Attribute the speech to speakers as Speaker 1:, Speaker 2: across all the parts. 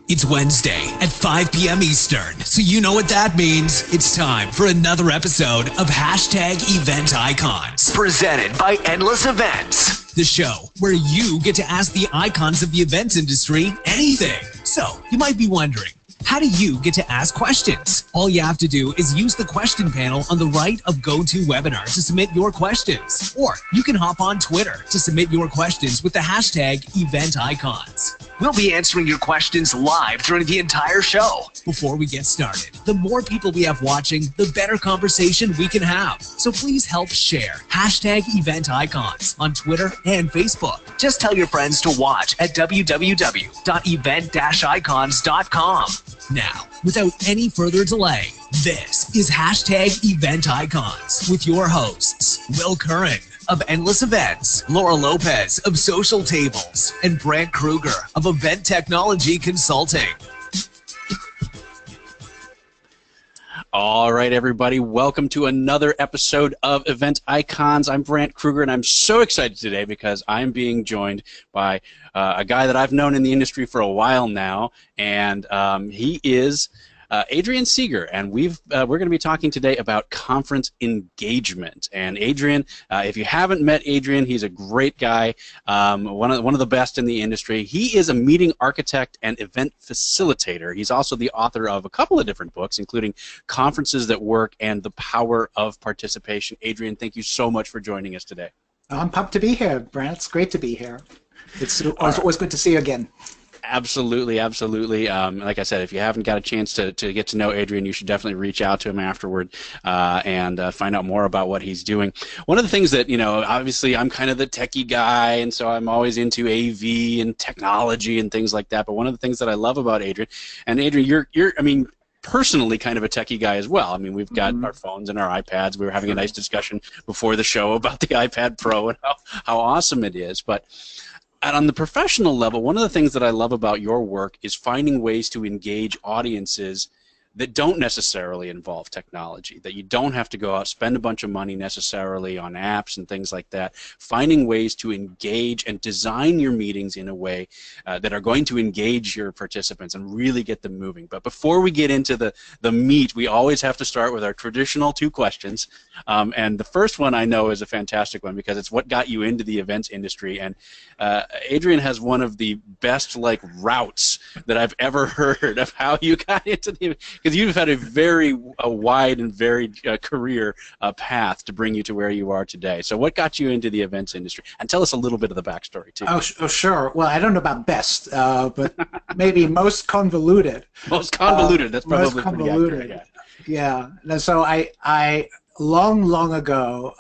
Speaker 1: It's Wednesday at 5 p.m. Eastern, so you know what that means. It's time for another episode of Hashtag Event Icons, presented by Endless Events, the show where you get to ask the icons of the events industry anything. So, you might be wondering, how do you get to ask questions? All you have to do is use the question panel on the right of GoToWebinar to submit your questions. Or you can hop on Twitter to submit your questions with the hashtag EventIcons. We'll be answering your questions live during the entire show. Before we get started, the more people we have watching, the better conversation we can have. So please help share hashtag EventIcons on Twitter and Facebook. Just tell your friends to watch at www.event-icons.com. Now, without any further delay, this is Hashtag Event Icons with your hosts, Will Curran of Endless Events, Laura Lopez of Social Tables, and Brant Kruger of Event Technology Consulting.
Speaker 2: All right, everybody, welcome to another episode of Event Icons. I'm Brant Kruger, and I'm so excited today because I'm being joined by a guy that I've known in the industry for a while now, and he is Adrian Segar, and we're going to be talking today about conference engagement. And Adrian, if you haven't met Adrian, he's a great guy, one of the best in the industry. He is a meeting architect and event facilitator. He's also the author of a couple of different books, including Conferences That Work and The Power of Participation. Adrian, thank you so much for joining us today.
Speaker 3: I'm pumped to be here, Brant. It's great to be here. It's always good to see you again.
Speaker 2: Absolutely, absolutely. Like I said, if you haven't got a chance to get to know Adrian, you should definitely reach out to him afterward and find out more about what he's doing. One of the things that, obviously I'm kind of the techie guy, and so I'm always into AV and technology and things like that. But one of the things that I love about Adrian, and Adrian, you're personally kind of a techie guy as well. I mean, we've got our phones and our iPads. We were having a nice discussion before the show about the iPad Pro and how awesome it is. But on the professional level, one of the things that I love about your work is finding ways to engage audiences that don't necessarily involve technology, that you don't have to go out, spend a bunch of money necessarily on apps and things like that, finding ways to engage and design your meetings in a way that are going to engage your participants and really get them moving. But before we get into the meat, we always have to start with our traditional two questions. And the first one I know is a fantastic one because it's what got you into the events industry. And Adrian has one of the best routes that I've ever heard of how you got into the, because you've had a very wide and varied career path to bring you to where you are today. So what got you into the events industry? And tell us a little bit of the backstory, too.
Speaker 3: Oh, sure. Well, I don't know about best, but maybe most convoluted.
Speaker 2: Most convoluted. That's probably
Speaker 3: most convoluted.
Speaker 2: Accurate,
Speaker 3: yeah. And so I long ago,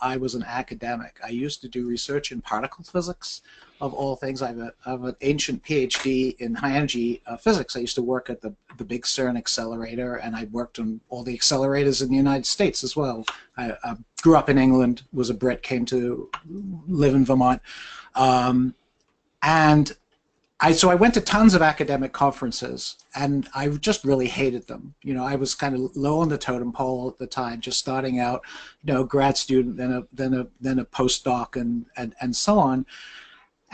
Speaker 3: I was an academic. I used to do research in particle physics, of all things. I have an ancient PhD in high-energy physics. I used to work at the big CERN accelerator, and I worked on all the accelerators in the United States as well. I grew up in England, was a Brit, came to live in Vermont, and so I went to tons of academic conferences, and I just really hated them. I was kind of low on the totem pole at the time, just starting out, grad student, then a postdoc, and so on.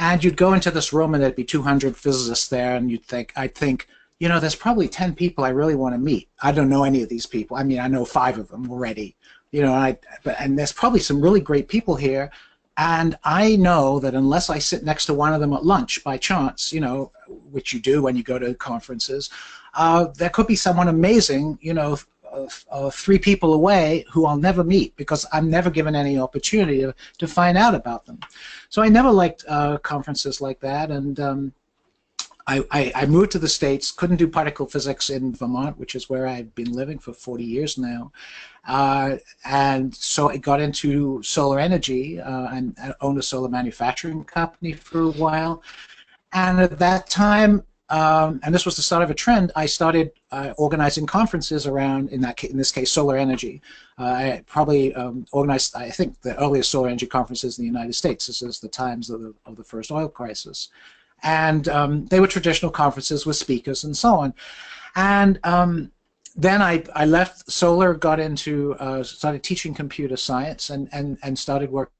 Speaker 3: And you'd go into this room, and there'd be 200 physicists there, and I'd think, there's probably 10 people I really want to meet. I don't know any of these people. I mean, I know 5 of them already. And there's probably some really great people here. And I know that unless I sit next to one of them at lunch by chance, which you do when you go to conferences, there could be someone amazing, 3 people away who I'll never meet because I'm never given any opportunity to find out about them. So I never liked conferences like that, and I moved to the States, couldn't do particle physics in Vermont, which is where I've been living for 40 years now. And so I got into solar energy and I owned a solar manufacturing company for a while. And at that time, and this was the start of a trend, I started organizing conferences around, in this case, solar energy. I probably organized, I think, the earliest solar energy conferences in the United States. This is the times of the first oil crisis. And they were traditional conferences with speakers and so on. And then I left solar, got into, started teaching computer science, and started working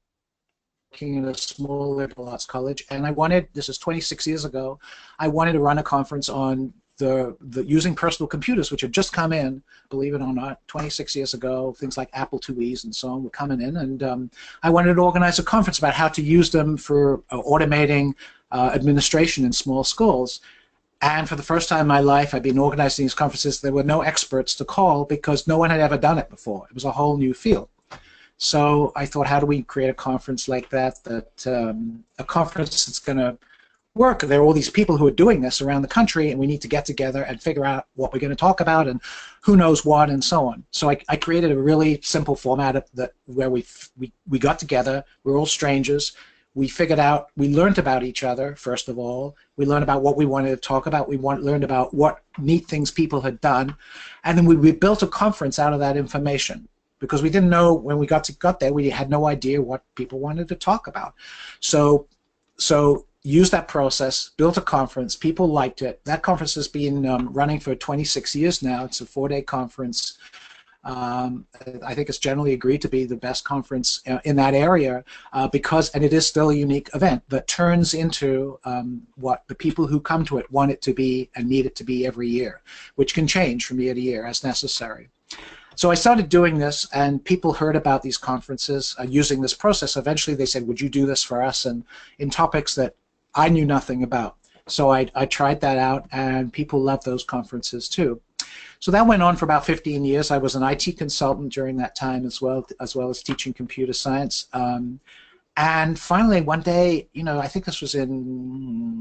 Speaker 3: working in a small liberal arts college, and I wanted, this is 26 years ago, I wanted to run a conference on the using personal computers, which had just come in, believe it or not, 26 years ago. Things like Apple IIes and so on were coming in, and I wanted to organize a conference about how to use them for automating administration in small schools. And for the first time in my life, I've been organizing these conferences. There were no experts to call because no one had ever done it before. It was a whole new field. So I thought, how do we create a conference like that, a conference that's going to work? There are all these people who are doing this around the country, and we need to get together and figure out what we're going to talk about and who knows what and so on. So I created a really simple format where we got together. We're all strangers. We figured out, we learned about each other, first of all. We learned about what we wanted to talk about. We learned about what neat things people had done. And then we built a conference out of that information, because we didn't know, when we got there, we had no idea what people wanted to talk about. So used that process, built a conference. People liked it. That conference has been running for 26 years now. It's a 4-day conference. I think it's generally agreed to be the best conference in that area and it is still a unique event that turns into what the people who come to it want it to be and need it to be every year, which can change from year to year as necessary. So I started doing this, and people heard about these conferences using this process. Eventually they said, would you do this for us, and in topics that I knew nothing about. So I tried that out, and people loved those conferences too. So that went on for about 15 years. I was an IT consultant during that time as well as teaching computer science. And finally, one day, I think this was in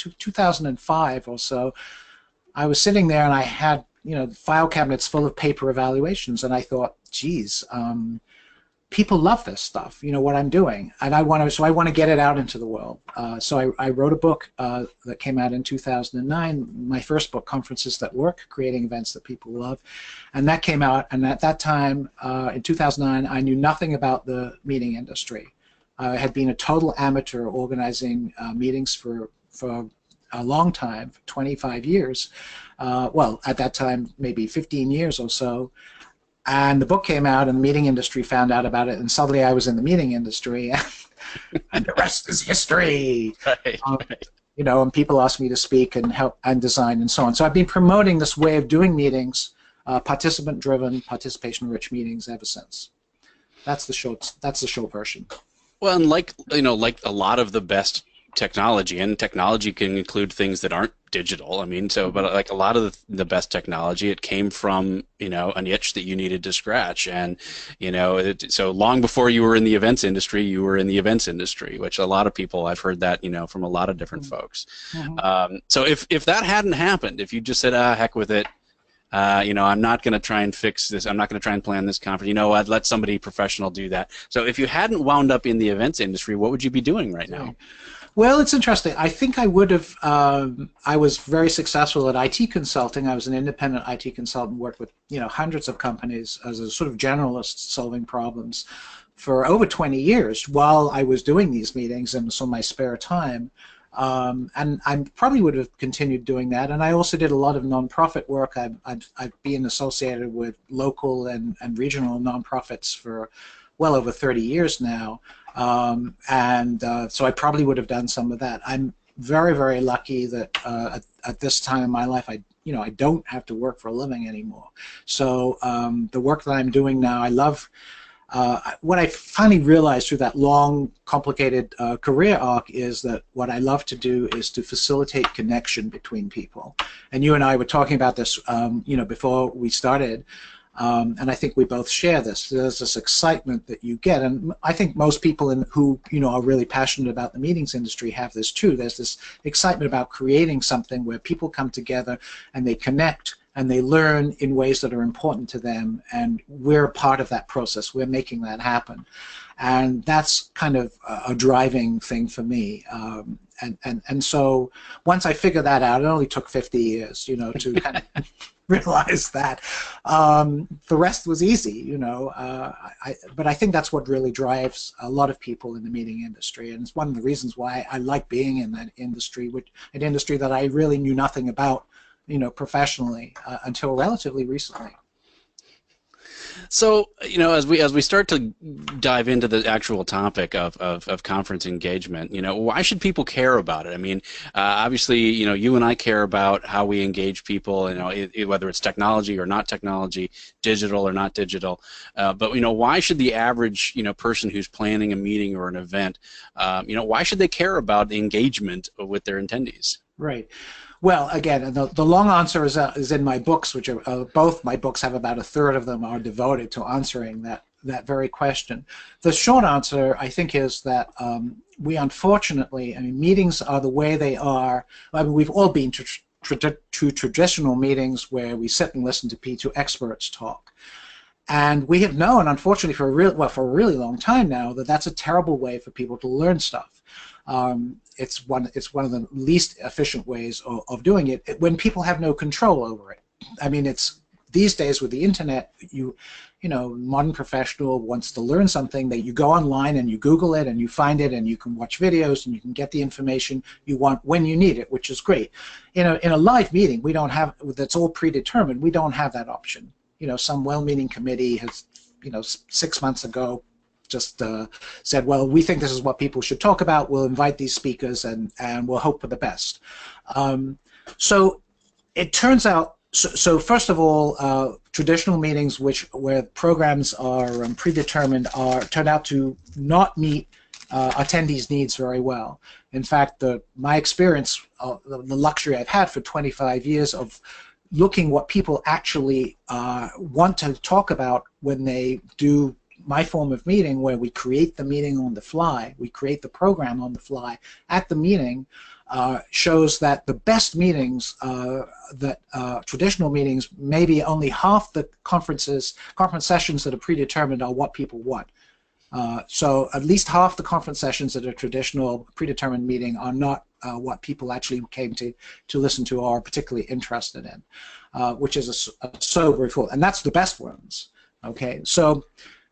Speaker 3: 2005 or so, I was sitting there and I had, file cabinets full of paper evaluations, and I thought, geez, people love this stuff, what I'm doing, and I want to get it out into the world. So I wrote a book that came out in 2009, my first book, Conferences That Work, Creating Events That People Love, and that came out, and at that time, in 2009, I knew nothing about the meeting industry. I had been a total amateur organizing meetings for a long time, for 25 years, well, at that time, maybe 15 years or so. And the book came out, and the meeting industry found out about it, and suddenly I was in the meeting industry, and the rest is history.
Speaker 2: Right.
Speaker 3: And people asked me to speak and help and design and so on. So I've been promoting this way of doing meetings, participant-driven, participation-rich meetings ever since. That's the short version.
Speaker 2: Well, and like a lot of the best technology, and technology can include things that aren't digital. I mean, but like a lot of the best technology, it came from, an itch that you needed to scratch. And, so long before you were in the events industry, you were in the events industry, which a lot of people, I've heard that, from a lot of different folks. So if that hadn't happened, if you just said, heck with it, I'm not going to try and fix this. I'm not going to try and plan this conference. You know what? Let somebody professional do that. So if you hadn't wound up in the events industry, what would you be doing right now?
Speaker 3: Well, it's interesting. I think I would have, I was very successful at IT consulting. I was an independent IT consultant, worked with, hundreds of companies as a sort of generalist solving problems for over 20 years while I was doing these meetings and so my spare time. And I probably would have continued doing that. And I also did a lot of nonprofit work. I've been associated with local and regional nonprofits for well over 30 years now. So I probably would have done some of that. I'm very, very lucky that at this time in my life, I don't have to work for a living anymore. So the work that I'm doing now, I love. What I finally realized through that long, complicated career arc is that what I love to do is to facilitate connection between people. And you and I were talking about this, before we started. And I think we both share this. There's this excitement that you get, and I think most people who are really passionate about the meetings industry have this too. There's this excitement about creating something where people come together and they connect and they learn in ways that are important to them, and we're a part of that process. We're making that happen, and that's kind of a driving thing for me. And so once I figured that out, it only took 50 years, to kind of realize that. The rest was easy, but I think that's what really drives a lot of people in the meeting industry, and it's one of the reasons why I like being in that industry, an industry that I really knew nothing about, professionally until relatively recently.
Speaker 2: So, as we start to dive into the actual topic of conference engagement, why should people care about it? I mean, obviously, you and I care about how we engage people, whether it's technology or not technology, digital or not digital. But why should the average, person who's planning a meeting or an event, why should they care about the engagement with their attendees?
Speaker 3: Right. Well, again, the long answer is in my books, which are both my books have about a third of them are devoted to answering that very question. The short answer, I think, is that we unfortunately, I mean, meetings are the way they are. I mean, we've all been to traditional meetings where we sit and listen to experts talk. And we have known, unfortunately, for a really long time now, that that's a terrible way for people to learn stuff. It's one of the least efficient ways of doing it when people have no control over it. I mean, it's these days with the internet, modern professional wants to learn something, that you go online and you Google it and you find it and you can watch videos and you can get the information you want when you need it, which is great. In a live meeting, we don't have, that's all predetermined. We don't have that option. Some well-meaning committee has, 6 months ago just said, well, we think this is what people should talk about. We'll invite these speakers and we'll hope for the best. So it turns out, so first of all, traditional meetings where programs are predetermined turn out to not meet attendees' needs very well. In fact, my experience, the luxury I've had for 25 years of looking what people actually want to talk about when they do my form of meeting, where we create the meeting on the fly, we create the program on the fly at the meeting, shows that the best meetings, traditional meetings, maybe only half the conference sessions that are predetermined are what people want. So at least half the conference sessions at a traditional predetermined meeting are not what people actually came to listen to or are particularly interested in, which is a sobering thought. And that's the best ones. Okay, so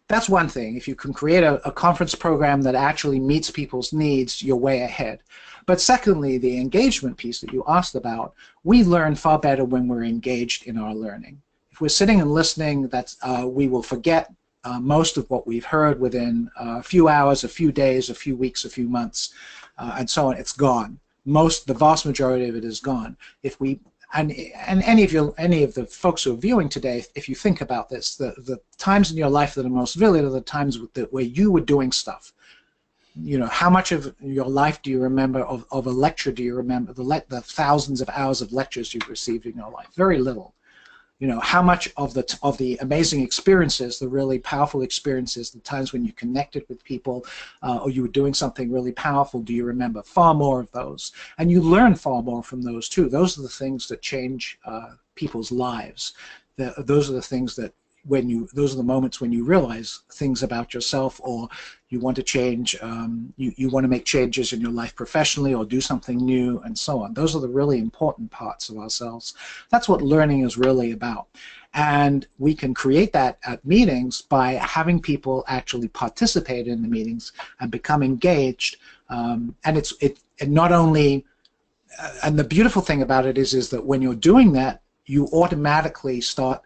Speaker 3: that's one thing. If you can create a conference program that actually meets people's needs, you're way ahead. But secondly, the engagement piece that you asked about, we learn far better when we're engaged in our learning. If we're sitting and listening, we will forget most of what we've heard within a few hours, a few days, a few weeks, a few months, and so on. It's gone. The vast majority of it is gone. If we and any of the folks who are viewing today, if you think about this, the times in your life that are most vivid are the times where you were doing stuff. How much of your life do you remember of a lecture? Do you remember the thousands of hours of lectures you've received in your life? Very little. How much of the amazing experiences, the really powerful experiences, the times when you connected with people or you were doing something really powerful, do you remember? Far more of those. And you learn far more from those too. Those are the things that change people's lives. Those are the things that those are the moments when you realize things about yourself, or you want to change, you want to make changes in your life professionally or do something new and so on. Those are the really important parts of ourselves. That's what learning is really about. And we can create that at meetings by having people actually participate in the meetings and become engaged. And not only, and the beautiful thing about it is that when you're doing that, you automatically start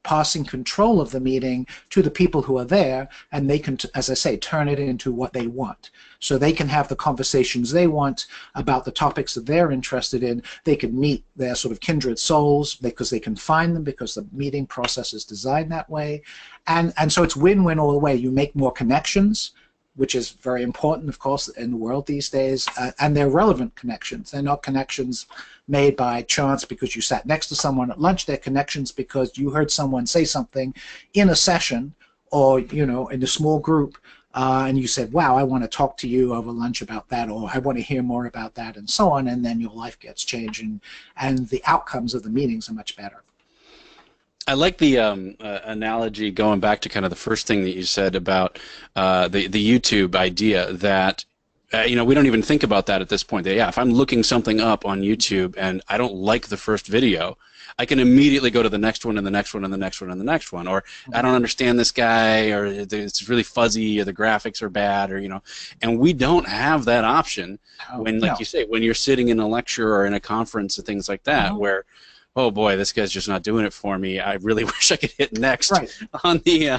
Speaker 3: passing control of the meeting to the people who are there, and they can, as I say, turn it into what they want. So they can have the conversations they want about the topics that they're interested in. They can meet their sort of kindred souls because they can find them, because the meeting process is designed that way. And so it's win-win all the way. You make more connections, which is very important, of course, in the world these days, and they're relevant connections. They're not connections made by chance because you sat next to someone at lunch. They're connections because you heard someone say something in a session or, in a small group, and you said, wow, I want to talk to you over lunch about that, or I want to hear more about that, and so on, and then your life gets changed, and the outcomes of the meetings are much better.
Speaker 2: I like the analogy, going back to kind of the first thing that you said about the YouTube idea, that we don't even think about that at this point. That, yeah, if I'm looking something up on YouTube and I don't like the first video, I can immediately go to the next one and the next one and the next one and the next one. Or I don't understand this guy, or it's really fuzzy, or the graphics are bad, or and we don't have that option when, like you say, when you're sitting in a lecture or in a conference and things like that, where oh boy, this guy's just not doing it for me. I really wish I could hit next
Speaker 3: Right.
Speaker 2: on the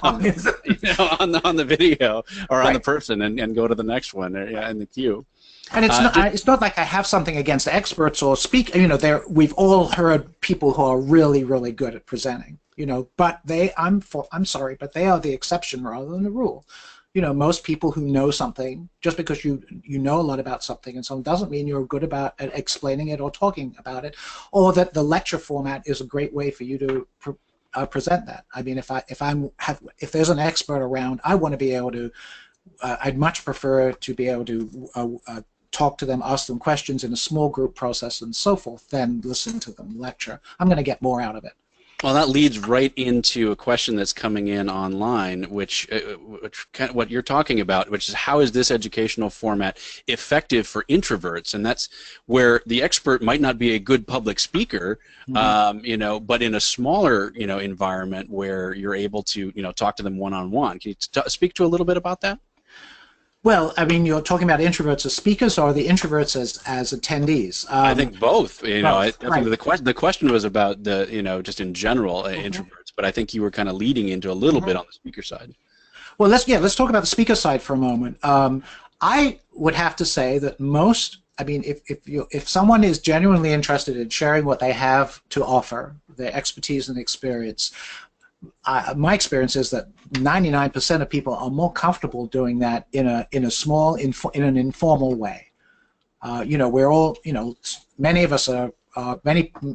Speaker 2: on the video or on the person and go to the next one in the queue.
Speaker 3: And it's not like I have something against experts or speak. You know, we've all heard people who are really, really good at presenting. You know, but I'm sorry, but they are the exception rather than the rule. You know, most people who know something, just because you know a lot about something and so on, doesn't mean you're good at explaining it or talking about it, or that the lecture format is a great way for you to present that. I mean, if there's an expert around, I want to be able to. I'd much prefer to be able to talk to them, ask them questions in a small group process and so forth, than listen to them lecture. I'm going to get more out of it.
Speaker 2: Well, that leads right into a question that's coming in online, which kind of what you're talking about, which is how is this educational format effective for introverts? And that's where the expert might not be a good public speaker, you know, but in a smaller, you know, environment where you're able to, you know, talk to them one-on-one. Can you speak to a little bit about that?
Speaker 3: Well, I mean, you're talking about introverts as speakers or the introverts as attendees?
Speaker 2: I think both. You know, I think
Speaker 3: right.
Speaker 2: the question was about the, you know, just in general introverts, but I think you were kind of leading into a little bit on the speaker side.
Speaker 3: Well, let's talk about the speaker side for a moment. I would have to say that most, I mean, if someone is genuinely interested in sharing what they have to offer, their expertise and experience, my experience is that 99% of people are more comfortable doing that in a small, in an informal way. You know, we're all, you know, many of us are,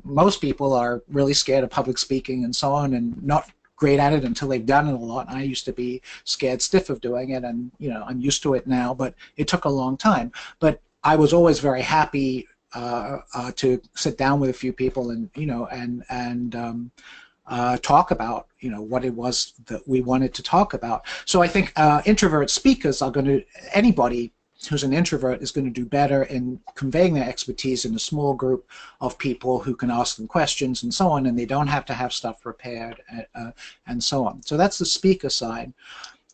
Speaker 3: most people are really scared of public speaking and so on, and not great at it until they've done it a lot. I used to be scared stiff of doing it, and you know, I'm used to it now, but it took a long time. But I was always very happy to sit down with a few people and, you know, and talk about, you know, what it was that we wanted to talk about. So I think introvert speakers are going to, anybody who's an introvert is going to do better in conveying their expertise in a small group of people who can ask them questions and so on, and they don't have to have stuff prepared and so on. So that's the speaker side.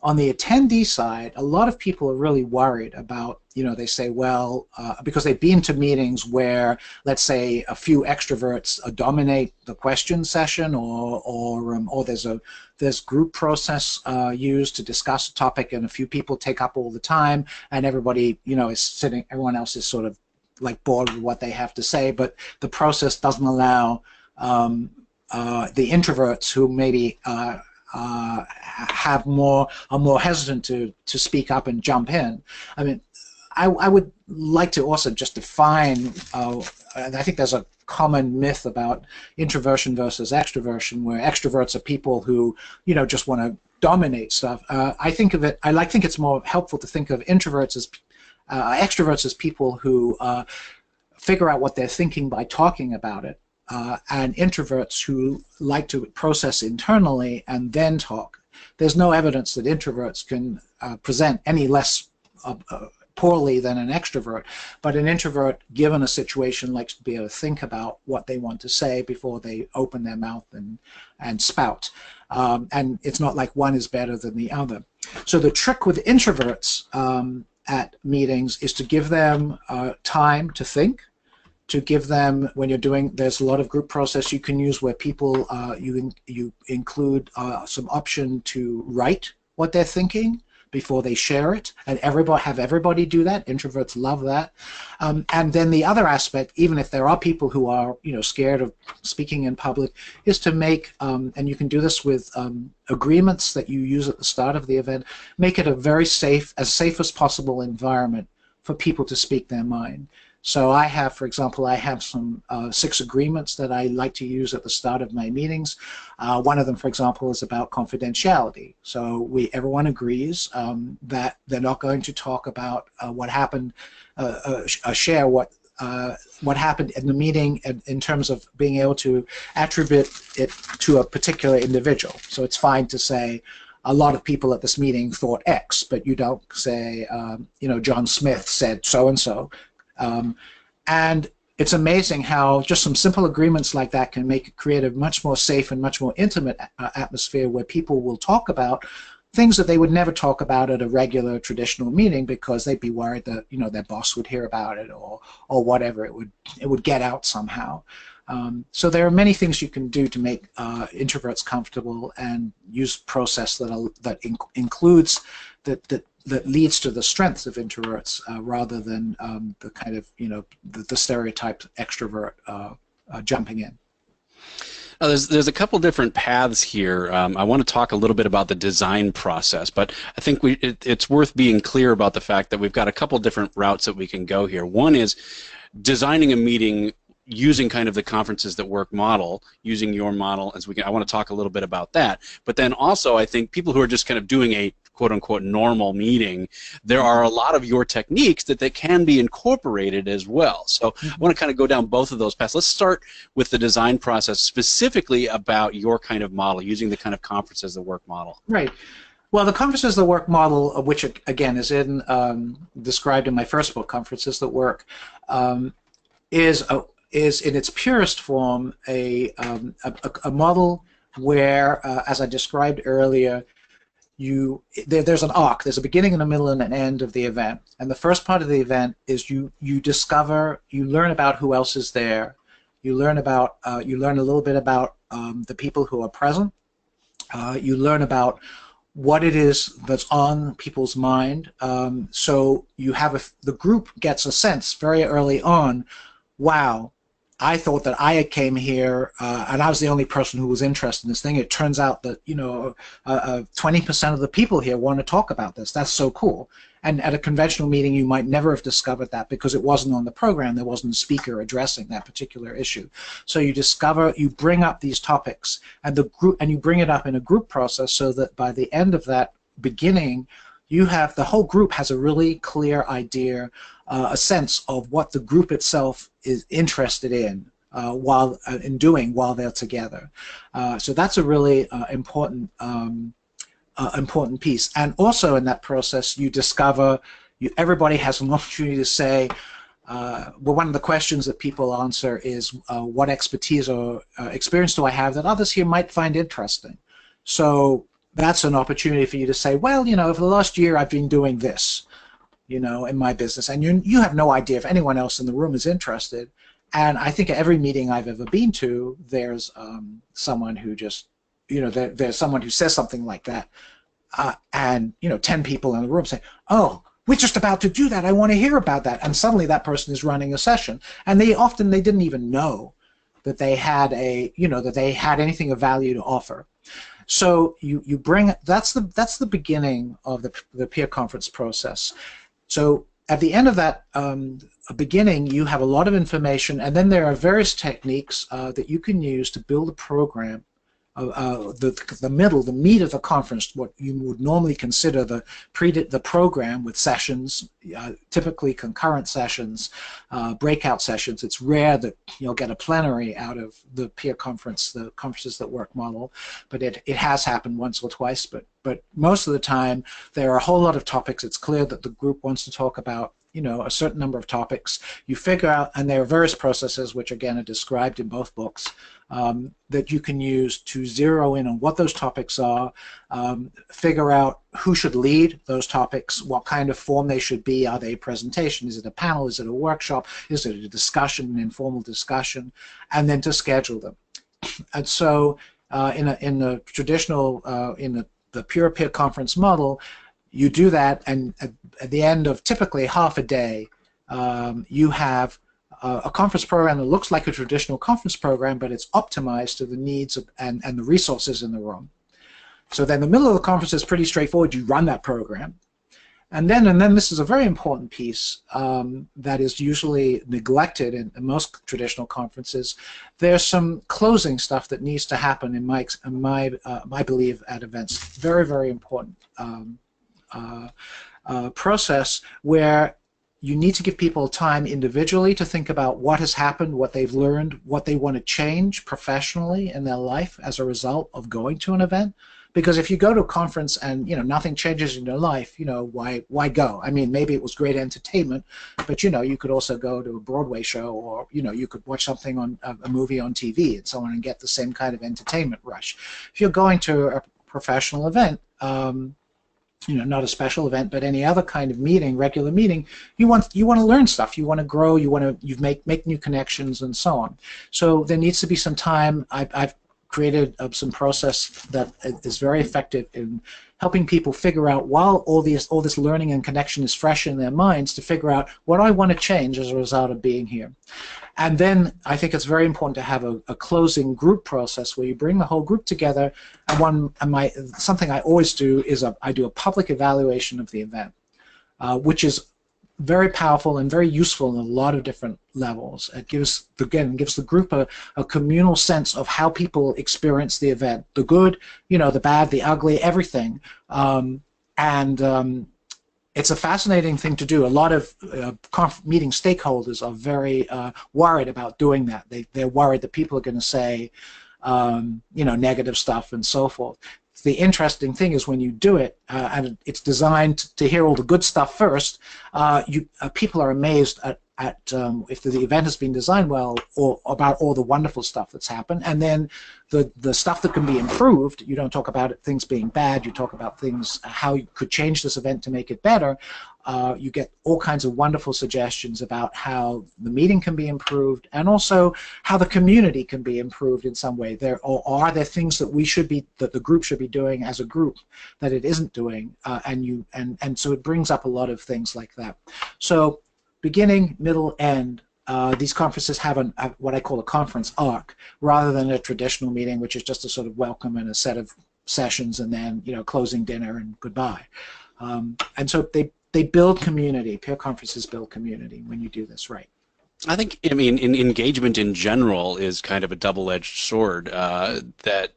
Speaker 3: On the attendee side, a lot of people are really worried about, you know, they say, well, because they've been to meetings where, let's say, a few extroverts dominate the question session, or there's group process used to discuss a topic, and a few people take up all the time, and everybody, you know, is sitting, everyone else is sort of like bored with what they have to say, but the process doesn't allow the introverts who maybe are more hesitant to speak up and jump in. I mean, I would like to also just define, I think there's a common myth about introversion versus extroversion, where extroverts are people who, you know, just want to dominate stuff. I think it's more helpful to think of introverts as extroverts as people who figure out what they're thinking by talking about it. And introverts who like to process internally and then talk. There's no evidence that introverts can present any less poorly than an extrovert, but an introvert, given a situation, likes to be able to think about what they want to say before they open their mouth and spout. And it's not like one is better than the other. So the trick with introverts at meetings is to give them time to think, to give them, when you're doing, there's a lot of group process you can use where people, you include some option to write what they're thinking before they share it, and have everybody do that. Introverts love that. And then the other aspect, even if there are people who are, you know, scared of speaking in public, is to make, and you can do this with agreements that you use at the start of the event, make it a very safe, as safe as possible environment for people to speak their mind. So I have, for example, I have some 6 agreements that I like to use at the start of my meetings. One of them, for example, is about confidentiality. So everyone agrees that they're not going to talk about what happened, share what happened in the meeting in terms of being able to attribute it to a particular individual. So it's fine to say, a lot of people at this meeting thought X, but you don't say, you know, John Smith said so-and-so. And it's amazing how just some simple agreements like that can create a much more safe and much more intimate atmosphere where people will talk about things that they would never talk about at a regular traditional meeting because they'd be worried that their boss would hear about it or whatever. It would get out somehow. So there are many things you can do to make introverts comfortable and use process that includes that leads to the strengths of introverts rather than the kind of the stereotyped extrovert jumping in.
Speaker 2: There's a couple different paths here. I want to talk a little bit about the design process, but I think it's worth being clear about the fact that we've got a couple different routes that we can go here. One is designing a meeting using kind of the conferences that work model, using your model as I want to talk a little bit about that. But then also I think people who are just kind of doing a quote-unquote normal meeting, there are a lot of your techniques that can be incorporated as well. So I want to kind of go down both of those paths. Let's start with the design process, specifically about your kind of model, using the kind of conferences that work model.
Speaker 3: Right. Well, the Conferences That Work model, which again is described in my first book, Conferences That Work, is in its purest form a model where, as I described earlier, there's an arc. There's a beginning and a middle and an end of the event. And the first part of the event is you learn about who else is there. You learn a little bit about the people who are present. You learn about what it is that's on people's mind. So you have the group gets a sense very early on. Wow, I thought that I came here and I was the only person who was interested in this thing. It turns out that 20% of the people here want to talk about this. That's so cool. And at a conventional meeting, you might never have discovered that because it wasn't on the program. There wasn't a speaker addressing that particular issue. So you bring up these topics, and you bring it up in a group process so that by the end of that beginning, the whole group has a really clear idea, a sense of what the group itself is interested in while they're together. So that's a really important piece. And also in that process, you discover everybody has an opportunity to say. Well, one of the questions that people answer is, what expertise or experience do I have that others here might find interesting? So that's an opportunity for you to say, well, over the last year I've been doing this, in my business, and you have no idea if anyone else in the room is interested. And I think at every meeting I've ever been to, there's someone who just, there's someone who says something like that, and 10 people in the room say, oh, we're just about to do that. I want to hear about that. And suddenly that person is running a session, and they didn't even know that they had anything of value to offer. So you bring that's the beginning of the peer conference process. So at the end of that beginning, you have a lot of information, and then there are various techniques that you can use to build a program. The meat of the conference, what you would normally consider the program with sessions, typically concurrent sessions, breakout sessions. It's rare that you'll get a plenary out of the peer conference, the Conferences That Work model, but it has happened once or twice. But most of the time, there are a whole lot of topics. It's clear that the group wants to talk about a certain number of topics. You figure out, and there are various processes, which again are described in both books, that you can use to zero in on what those topics are, figure out who should lead those topics, what kind of form they should be. Are they a presentation? Is it a panel? Is it a workshop? Is it a discussion, an informal discussion? And then to schedule them. And so in the traditional, in the pure peer conference model, you do that, and at the end of typically half a day, you have a conference program that looks like a traditional conference program, but it's optimized to the needs and the resources in the room. So then the middle of the conference is pretty straightforward. You run that program. And then this is a very important piece that is usually neglected in most traditional conferences. There's some closing stuff that needs to happen in my belief at events. Very, very important process where you need to give people time individually to think about what has happened, what they've learned, what they want to change professionally in their life as a result of going to an event. Because if you go to a conference and nothing changes in your life, why go? I mean, maybe it was great entertainment, but you could also go to a Broadway show, or you could watch something on a movie on TV and so on and get the same kind of entertainment rush. If you're going to a professional event, not a special event, but any other kind of meeting, regular meeting, you want to learn stuff, you want to grow, you make new connections, and so on. So there needs to be some time. I've created some process that is very effective in helping people figure out, while all this learning and connection is fresh in their minds, to figure out what I want to change as a result of being here. And then I think it's very important to have a closing group process where you bring the whole group together. And something I always do is I do a public evaluation of the event, which is very powerful and very useful in a lot of different levels. It gives the group a communal sense of how people experience the event, the good, the bad, the ugly, everything. It's a fascinating thing to do. A lot of meeting stakeholders are very worried about doing that. They're worried that people are going to say, negative stuff and so forth. The interesting thing is when you do it, and it's designed to hear all the good stuff first, people are amazed at if the event has been designed well, or about all the wonderful stuff that's happened. And then the stuff that can be improved, you don't talk about things being bad, you talk about things, how you could change this event to make it better. You get all kinds of wonderful suggestions about how the meeting can be improved, and also how the community can be improved in some way. Are there things that the group should be doing as a group that it isn't doing, and so it brings up a lot of things like that. So beginning, middle, end. These conferences have what I call a conference arc, rather than a traditional meeting, which is just a sort of welcome and a set of sessions, and then closing dinner and goodbye. And so they build community. Peer conferences build community when you do this right.
Speaker 2: I think, engagement in general is kind of a double-edged sword that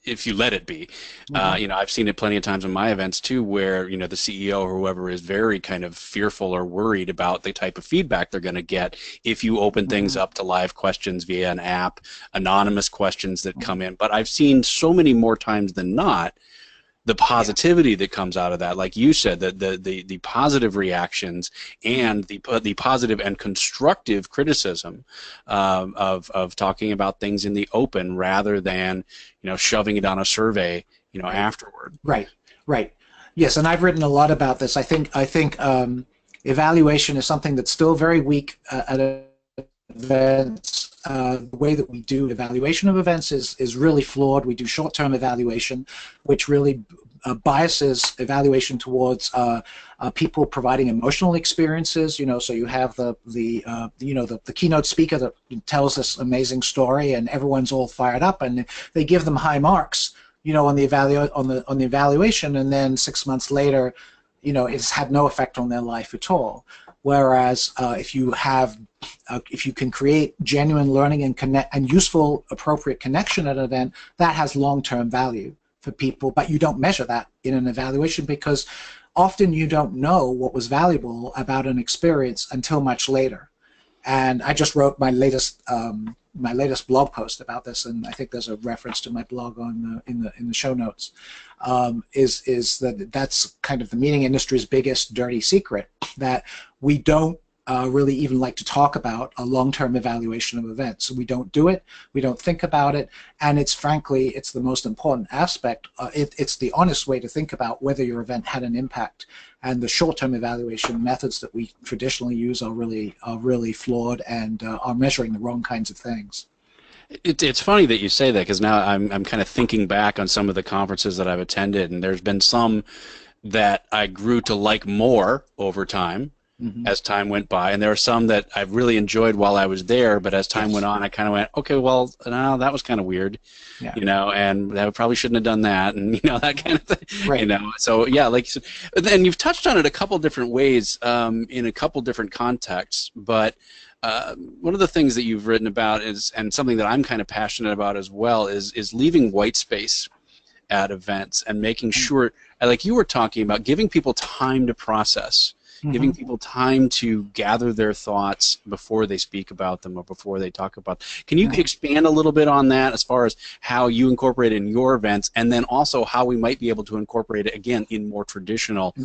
Speaker 2: if you let it be. I've seen it plenty of times in my events too, where the CEO or whoever is very kind of fearful or worried about the type of feedback they're going to get if you open things up to live questions via an app, anonymous questions that come in. But I've seen so many more times than not the positivity that comes out of that, like you said, the positive reactions and the positive and constructive criticism of talking about things in the open, rather than shoving it on a survey afterward.
Speaker 3: Right. Yes, and I've written a lot about this. I think evaluation is something that's still very weak at events. The way that we do evaluation of events is really flawed. We do short-term evaluation, which really biases evaluation towards people providing emotional experiences. So you have the keynote speaker that tells this amazing story, and everyone's all fired up, and they give them high marks, on the evaluation, and then 6 months later, it's had no effect on their life at all. Whereas if you can create genuine learning and useful, appropriate connection at an event, that has long-term value for people. But you don't measure that in an evaluation, because often you don't know what was valuable about an experience until much later. And I just wrote my latest blog post about this, and I think there's a reference to my blog in the show notes. Is that's kind of the meeting industry's biggest dirty secret, that we don't really even like to talk about a long-term evaluation of events. So we don't do it, we don't think about it, and it's the most important aspect. It's the honest way to think about whether your event had an impact. And the short-term evaluation methods that we traditionally use are really flawed, and are measuring the wrong kinds of things.
Speaker 2: It's funny that you say that, because now I'm kind of thinking back on some of the conferences that I've attended, and there's been some that I grew to like more over time. As time went by, and there are some that I've really enjoyed while I was there, but as time went on, I kind of went, okay, well, no, that was kind of weird, and I probably shouldn't have done that, and that kind of thing,
Speaker 3: right.
Speaker 2: So yeah, like, and you've touched on it a couple different ways, in a couple different contexts, but one of the things that you've written about is, and something that I'm kind of passionate about as well, is leaving white space at events and making sure, like you were talking about, giving people time to process. Giving people time to gather their thoughts before they speak about them or before they talk about them. Can you expand a little bit on that, as far as how you incorporate it in your events, and then also how we might be able to incorporate it, again, in more traditional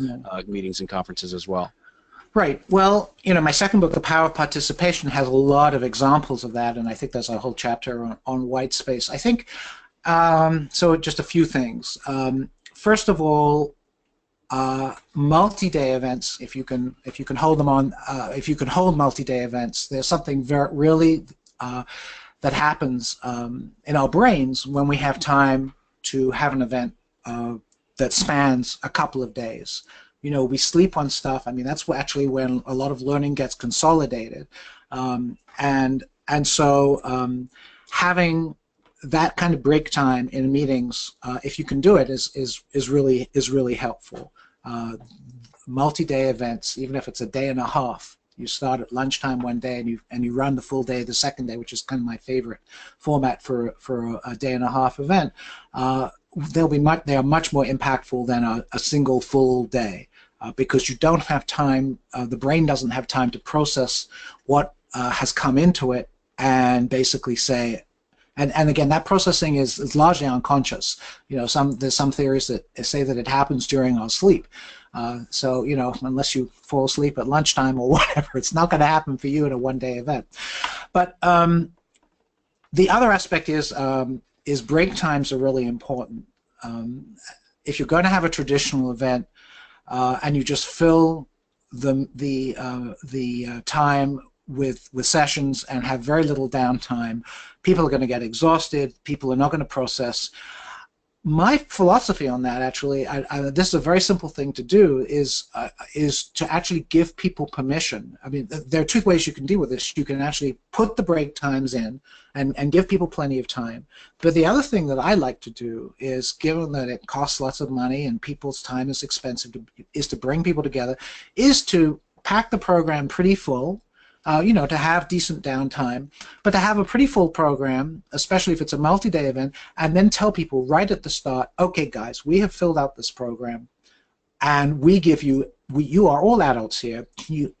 Speaker 2: meetings and conferences as well?
Speaker 3: Right. Well, my second book, The Power of Participation, has a lot of examples of that, and I think there's a whole chapter on white space. I think, so just a few things. First of all, multi-day events, if you can hold them on, if you can hold multi-day events, there's something really that happens in our brains when we have time to have an event that spans a couple of days. You know, we sleep on stuff. I mean, that's actually when a lot of learning gets consolidated, and so having that kind of break time in meetings, if you can do it, is really helpful. Multi-day events, even if it's a day and a half, you start at lunchtime one day and you run the full day the second day, which is kind of my favorite format for a day and a half event. They are much more impactful than a single full day, because you don't have time. The brain doesn't have time to process what has come into it and basically say. And again, that processing is largely unconscious. You know, there's some theories that say that it happens during our sleep. So, you know, unless you fall asleep at lunchtime or whatever, it's not going to happen for you in a one-day event. But the other aspect is break times are really important. If you're going to have a traditional event and you just fill the time with sessions and have very little downtime, people are going to get exhausted. People are not going to process. My philosophy on that, actually, this is a very simple thing to do, is to actually give people permission. I mean, there are two ways you can deal with this. You can actually put the break times in and give people plenty of time. But the other thing that I like to do is, given that it costs lots of money and people's time is expensive, is to bring people together, is to pack the program pretty full. You know, to have decent downtime, but to have a pretty full program, especially if it's a multi-day event, and then tell people right at the start, okay, guys, we have filled out this program, and we give you, you are all adults here,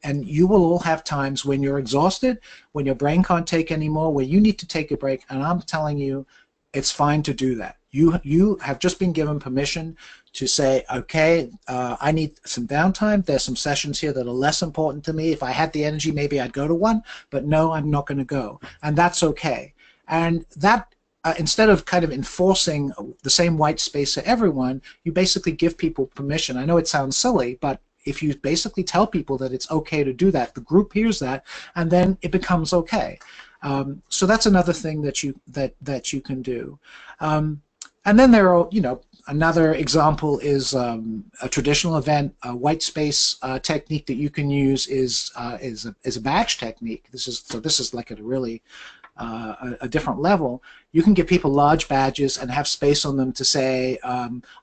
Speaker 3: and you will all have times when you're exhausted, when your brain can't take anymore, where you need to take a break, and I'm telling you, it's fine to do that. You have just been given permission to say, okay, I need some downtime. There's some sessions here that are less important to me. If I had the energy, maybe I'd go to one, but no, I'm not going to go, and that's okay. And that, instead of kind of enforcing the same white space to everyone, you basically give people permission. I know it sounds silly, but if you basically tell people that it's okay to do that, the group hears that, and then it becomes okay. So that's another thing that you can do. And then there are, you know, another example is a traditional event. A white space technique that you can use is a badge technique. This is like at a really a different level. You can give people large badges and have space on them to say,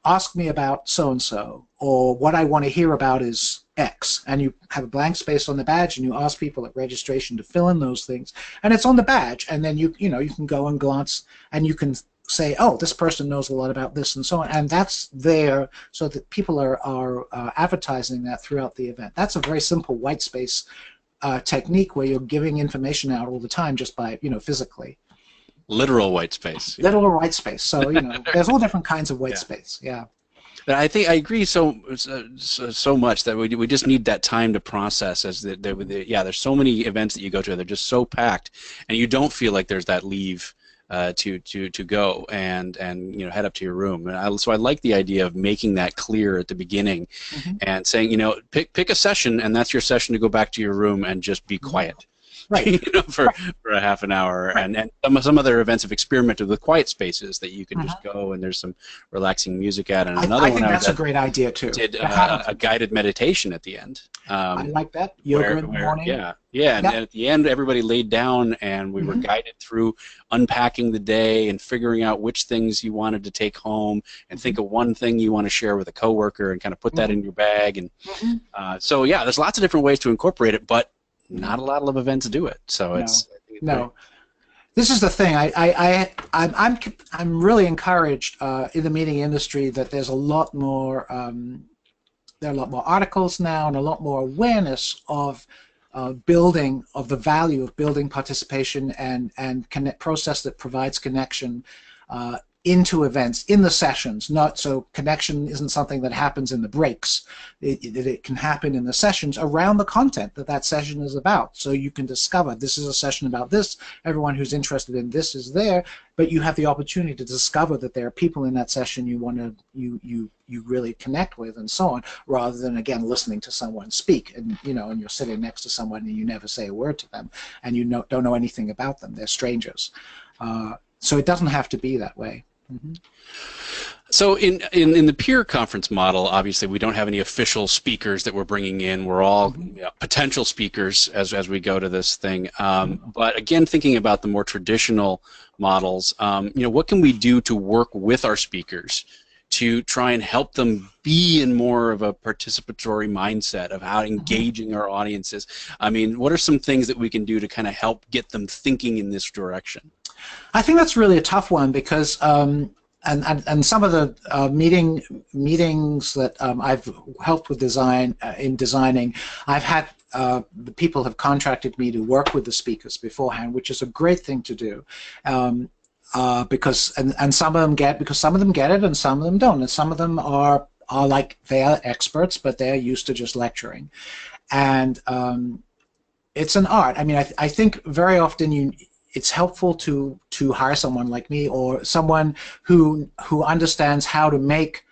Speaker 3: ask me about so-and-so, or what I want to hear about is X, and you have a blank space on the badge, and you ask people at registration to fill in those things, and it's on the badge, and then you can go and glance, and you can say, oh, this person knows a lot about this, and so on, and that's there so that people are advertising that throughout the event. That's a very simple white space technique where you're giving information out all the time just by, you know, physically.
Speaker 2: Literal white space. Yeah.
Speaker 3: Literal white space. So, you know, there's all different kinds of white space. Yeah.
Speaker 2: But I think I agree so much that we just need that time to process. There's so many events that you go to, they're just so packed, and you don't feel like there's that leave to go and you know, head up to your room. And so I like the idea of making that clear at the beginning, and saying, you know, pick a session, and that's your session to go back to your room and just be quiet. Right. You know, for a half an hour, right. And some other events have experimented with quiet spaces that you can just go and there's some relaxing music at, and another
Speaker 3: I think that's a great idea too.
Speaker 2: Did a guided meditation at the end.
Speaker 3: I like that. Yoga in the morning.
Speaker 2: Yeah, and at the end everybody laid down and we were guided through unpacking the day and figuring out which things you wanted to take home, and think of one thing you want to share with a coworker and kind of put that in your bag. And so yeah, there's lots of different ways to incorporate it, but not a lot of events do it, so it's
Speaker 3: no. This is the thing. I'm really encouraged in the meeting industry that there's a lot more. There are a lot more articles now and a lot more awareness of building, of the value of building participation and process that provides connection into events, in the sessions. Not so connection isn't something that happens in the breaks. It can happen in the sessions around the content that that session is about. So you can discover this is a session about this. Everyone who's interested in this is there, but you have the opportunity to discover that there are people in that session you want to you really connect with, and so on, rather than again listening to someone speak, and and you're sitting next to someone and you never say a word to them, and you don't know anything about them. They're strangers. So it doesn't have to be that way. Mm-hmm.
Speaker 2: So in the peer conference model, obviously we don't have any official speakers that we're bringing in. We're all potential speakers as we go to this thing. But again, thinking about the more traditional models, what can we do to work with our speakers to try and help them be in more of a participatory mindset of how engaging our audiences? I mean, what are some things that we can do to kind of help get them thinking in this direction?
Speaker 3: I think that's really a tough one, because and some of the meetings that I've helped with in designing, I've had the people have contracted me to work with the speakers beforehand, which is a great thing to do. Because some of them get it and some of them don't, and some of them are like they are experts, but they're used to just lecturing, and it's an art. I mean, I think very often it's helpful to hire someone like me, or someone who understands how to make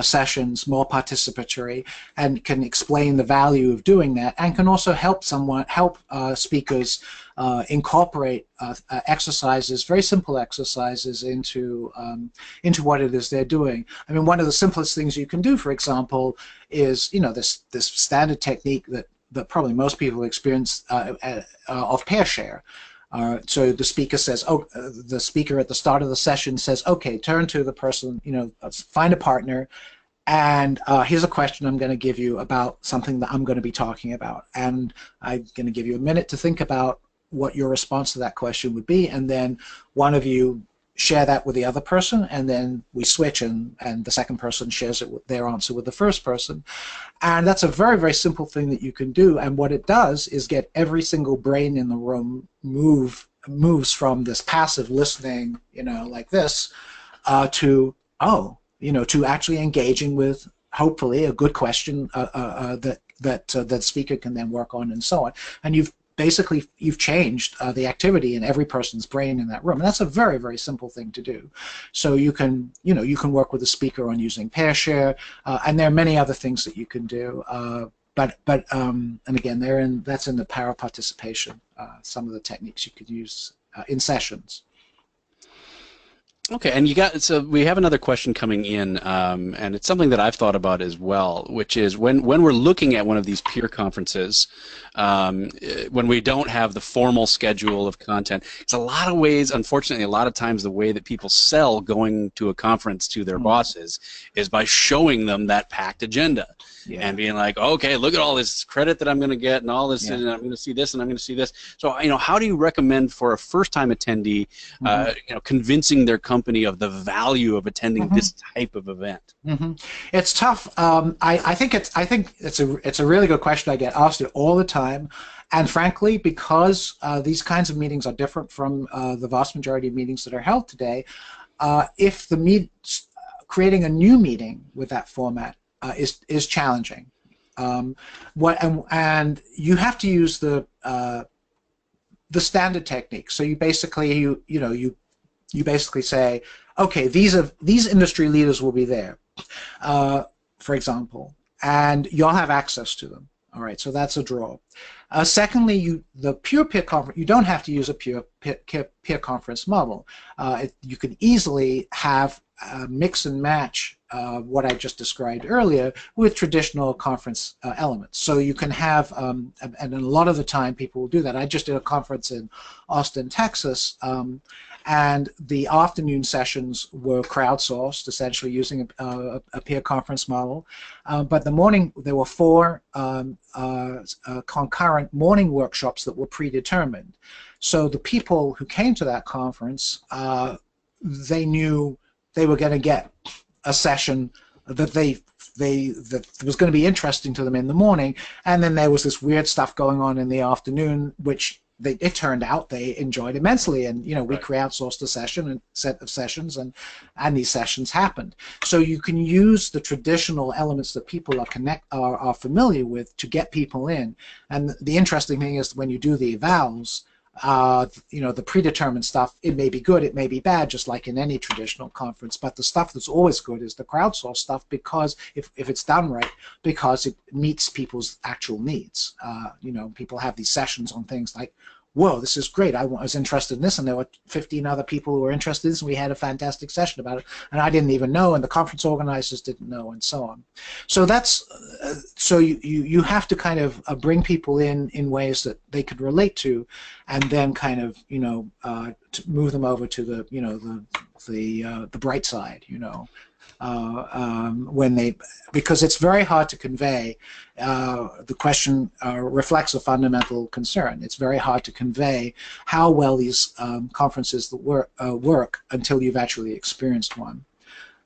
Speaker 3: sessions more participatory and can explain the value of doing that, and can also help speakers incorporate exercises, very simple exercises, into what it is they're doing. I mean, one of the simplest things you can do, for example, is this standard technique that probably most people experience of pair share. So the speaker says, the speaker at the start of the session says, okay, turn to the person, find a partner, and here's a question I'm going to give you about something that I'm going to be talking about. And I'm going to give you a minute to think about what your response to that question would be, and then one of you share that with the other person, and then we switch, and the second person shares it with their answer with the first person. And that's a very, very simple thing that you can do, and what it does is get every single brain in the room moves from this passive listening, like this, to actually engaging with, hopefully, a good question that the speaker can then work on, and so on. And you've changed the activity in every person's brain in that room, and that's a very, very simple thing to do. So you can work with the speaker on using pair share, and there are many other things that you can do. And again, that's in the power participation. Some of the techniques you could use in sessions.
Speaker 2: Okay, and we have another question coming in, and it's something that I've thought about as well, which is when we're looking at one of these peer conferences, when we don't have the formal schedule of content, it's a lot of ways, unfortunately, a lot of times the way that people sell going to a conference to their bosses is by showing them that packed agenda. Yeah. And being like, okay, look at all this credit that I'm going to get, and all this, and I'm going to see this, and I'm going to see this. So, how do you recommend for a first-time attendee, convincing their company of the value of attending this type of event?
Speaker 3: It's tough. I think it's a really good question. I get asked it all the time, and frankly, because these kinds of meetings are different from the vast majority of meetings that are held today, if creating a new meeting with that format is challenging. And you have to use the standard technique. So you basically you basically say, okay, these industry leaders will be there, for example, and you'll have access to them. All right, so that's a draw. Secondly, the pure peer conference, you don't have to use a pure peer conference model. You can easily have mix and match what I just described earlier with traditional conference elements. So you can have, and a lot of the time people will do that. I just did a conference in Austin, Texas, and the afternoon sessions were crowdsourced, essentially using a peer conference model. But the morning, there were 4 concurrent morning workshops that were predetermined. So the people who came to that conference, they knew they were going to get a session that that was going to be interesting to them in the morning, and then there was this weird stuff going on in the afternoon, which it turned out they enjoyed immensely, and we crowdsourced a set of sessions, and these sessions happened. So you can use the traditional elements that people are familiar with to get people in. And the interesting thing is when you do the evals, the predetermined stuff, it may be good, it may be bad, just like in any traditional conference, but the stuff that's always good is the crowdsourced stuff, because if it's done right, because it meets people's actual needs. People have these sessions on things like, whoa, this is great, I was interested in this, and there were 15 other people who were interested in this, and we had a fantastic session about it, and I didn't even know, and the conference organizers didn't know, and so on. So that's so you have to kind of bring people in ways that they could relate to, and then kind of to move them over to the bright side, because it's very hard to convey. The question reflects a fundamental concern. It's very hard to convey how well these conferences work until you've actually experienced one.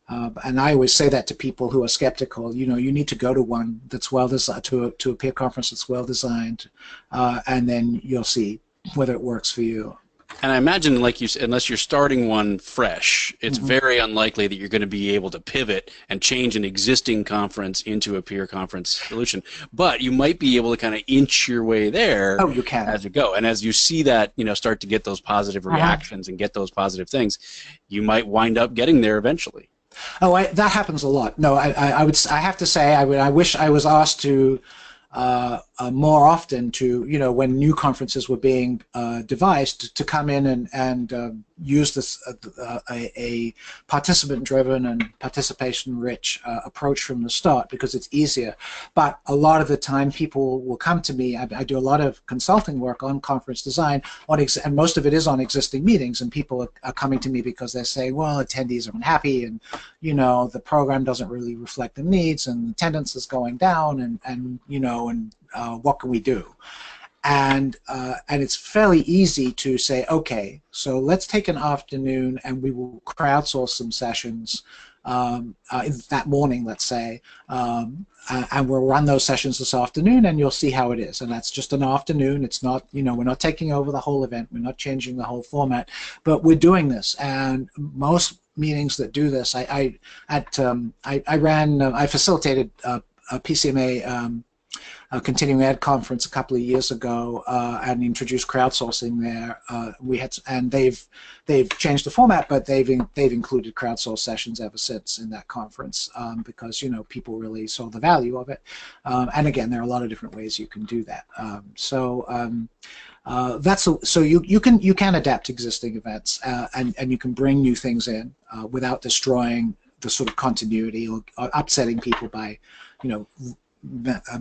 Speaker 3: And I always say that to people who are skeptical. You need to go to one that's well designed, to a peer conference that's well designed, and then you'll see whether it works for you.
Speaker 2: And I imagine, like you said, unless you're starting one fresh, it's very unlikely that you're going to be able to pivot and change an existing conference into a peer conference solution. But you might be able to kind of inch your way there
Speaker 3: you can.
Speaker 2: As you go. And as you see that, start to get those positive reactions and get those positive things, you might wind up getting there eventually.
Speaker 3: Oh, that happens a lot. No, I have to say, I wish I was asked to more often to, when new conferences were being devised, to come in and use this a participant-driven and participation-rich approach from the start, because it's easier. But a lot of the time, people will come to me. I do a lot of consulting work on conference design, and most of it is on existing meetings. And people are coming to me because they're saying, well, attendees are unhappy, and the program doesn't really reflect the needs, and attendance is going down, and what can we do? And it's fairly easy to say, okay, so let's take an afternoon and we will crowdsource some sessions that morning, let's say, and we'll run those sessions this afternoon, and you'll see how it is. And that's just an afternoon. It's not, we're not taking over the whole event. We're not changing the whole format, but we're doing this. And most meetings that do this, I facilitated a PCMA continuing ed conference a couple of years ago, and introduced crowdsourcing there. And they've changed the format, but they've included crowdsourced sessions ever since in that conference, because people really saw the value of it. And again, there are a lot of different ways you can do that. So you can adapt existing events, and you can bring new things in without destroying the sort of continuity or upsetting people by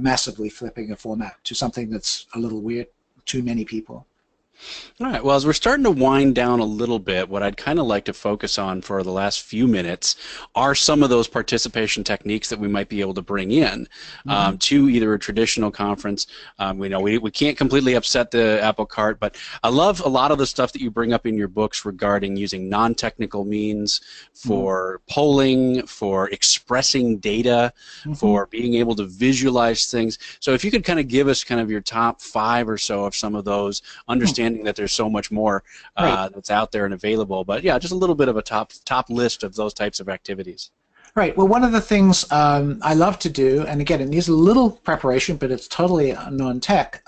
Speaker 3: massively flipping a format to something that's a little weird to many people.
Speaker 2: All right, well, as we're starting to wind down a little bit, what I'd kind of like to focus on for the last few minutes are some of those participation techniques that we might be able to bring in to either a traditional conference. We know we can't completely upset the apple cart, but I love a lot of the stuff that you bring up in your books regarding using non-technical means for polling, for expressing data, for being able to visualize things. So if you could kind of give us kind of your top 5 or so of some of those, understanding that there's so much more that's out there and available, but yeah, just a little bit of a top list of those types of activities.
Speaker 3: Right. Well, one of the things I love to do, and again, it needs a little preparation, but it's totally non-tech,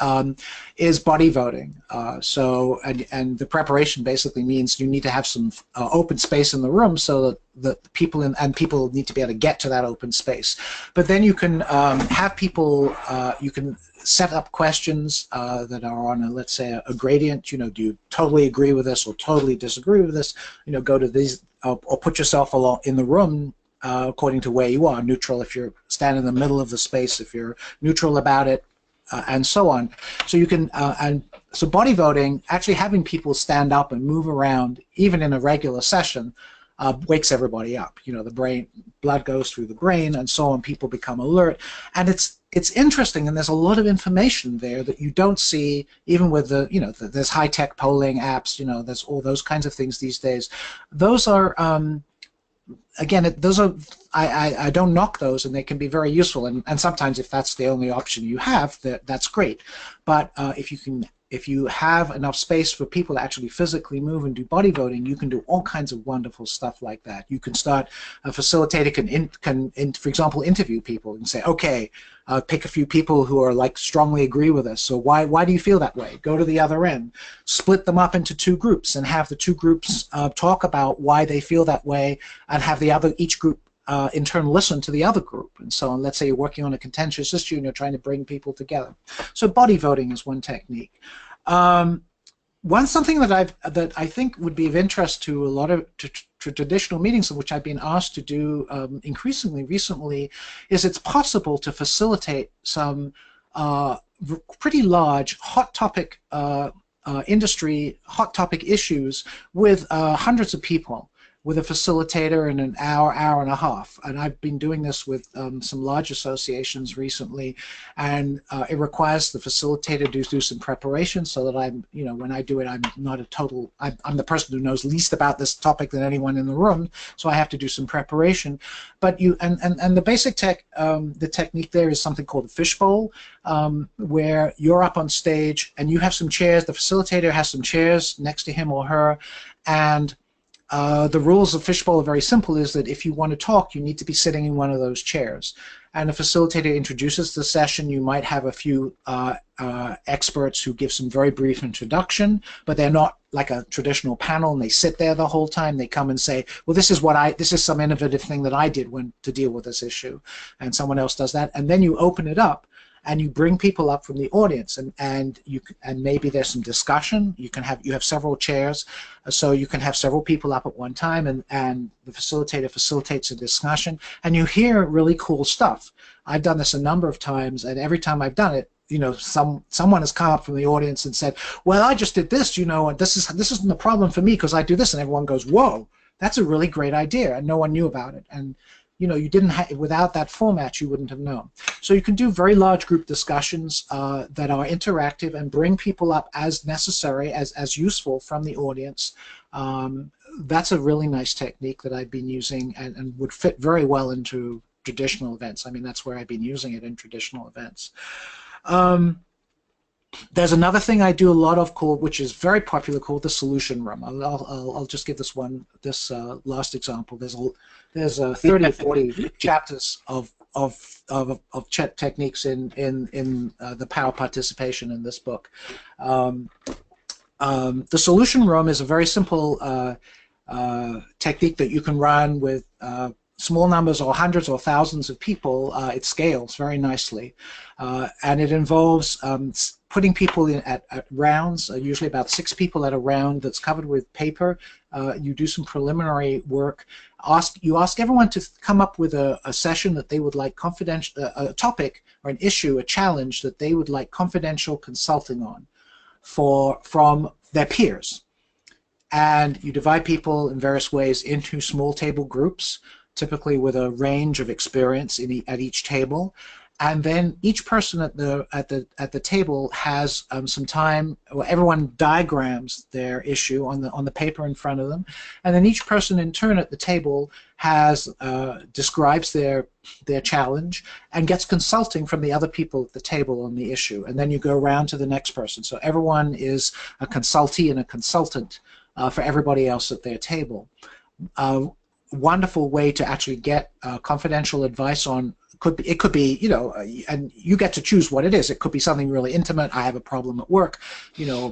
Speaker 3: is body voting. And the preparation basically means you need to have some open space in the room so that people need to be able to get to that open space. But then you can have people, you can set up questions that are on, let's say, a gradient. Do you totally agree with this or totally disagree with this? Go to these, or put yourself in the room according to where you are. Neutral if you're standing in the middle of the space, if you're neutral about it, and so on. So you can, so body voting, actually having people stand up and move around, even in a regular session, wakes everybody up. The blood goes through the brain, and so on. People become alert, and it's interesting, and there's a lot of information there that you don't see even with there's high-tech polling apps. There's all those kinds of things these days. Those are again, I don't knock those, and they can be very useful, and sometimes if that's the only option you have, that's great. But if you can if you have enough space for people to actually physically move and do body voting, you can do all kinds of wonderful stuff like that. You can start, a facilitator can for example, interview people and say, okay, pick a few people who are like strongly agree with us. So why do you feel that way? Go to the other end, split them up into two groups, and have the two groups talk about why they feel that way, and have each group in turn listen to the other group, and so on. Let's say you're working on a contentious issue and you're trying to bring people together. So body voting is one technique. Something that I think would be of interest to a lot of traditional meetings, which I've been asked to do increasingly recently, is it's possible to facilitate some pretty large hot topic industry, hot topic issues with hundreds of people, with a facilitator in an hour, hour and a half. And I've been doing this with some large associations recently, and it requires the facilitator to do some preparation, so that I'm, when I do it, I'm not I'm the person who knows least about this topic than anyone in the room, so I have to do some preparation. But the basic the technique there is something called a fishbowl, where you're up on stage and you have some chairs, the facilitator has some chairs next to him or her, and the rules of fishbowl are very simple, is that if you want to talk, you need to be sitting in one of those chairs. And the facilitator introduces the session. You might have a few experts who give some very brief introduction, but they're not like a traditional panel, and they sit there the whole time. They come and say, well, this is some innovative thing that I did to deal with this issue, and someone else does that. And then you open it up, and you bring people up from the audience, and maybe there's some discussion. You have several chairs, so you can have several people up at one time, and the facilitator facilitates a discussion, and you hear really cool stuff. I've done this a number of times, and every time I've done it, someone has come up from the audience and said, well, I just did this, and this isn't a problem for me because I do this, and everyone goes, whoa, that's a really great idea, and no one knew about it. And you didn't without that format, you wouldn't have known. So you can do very large group discussions that are interactive and bring people up as necessary, as useful from the audience. That's a really nice technique that I've been using and would fit very well into traditional events. I mean, that's where I've been using it in traditional events. There's another thing I do a lot of which is very popular, called the solution room. I'll just give this last example. There's 30 or 40 chapters of techniques in the power participation in this book. The solution room is a very simple technique that you can run with small numbers or hundreds or thousands of people. It scales very nicely, and it involves putting people in at rounds, usually about 6 people at a round that's covered with paper. You do some preliminary work. You ask everyone to come up with a session that they would like confidential, a topic or an issue, a challenge that they would like confidential consulting on from their peers. And you divide people in various ways into small table groups, typically with a range of experience at each table. And then each person at the table has some time. Well, everyone diagrams their issue on the paper in front of them, and then each person in turn at the table describes their challenge and gets consulting from the other people at the table on the issue. And then you go around to the next person. So everyone is a consultee and a consultant for everybody else at their table. Wonderful way to actually get confidential advice on. It could be, and you get to choose what it is. It could be something really intimate. I have a problem at work, or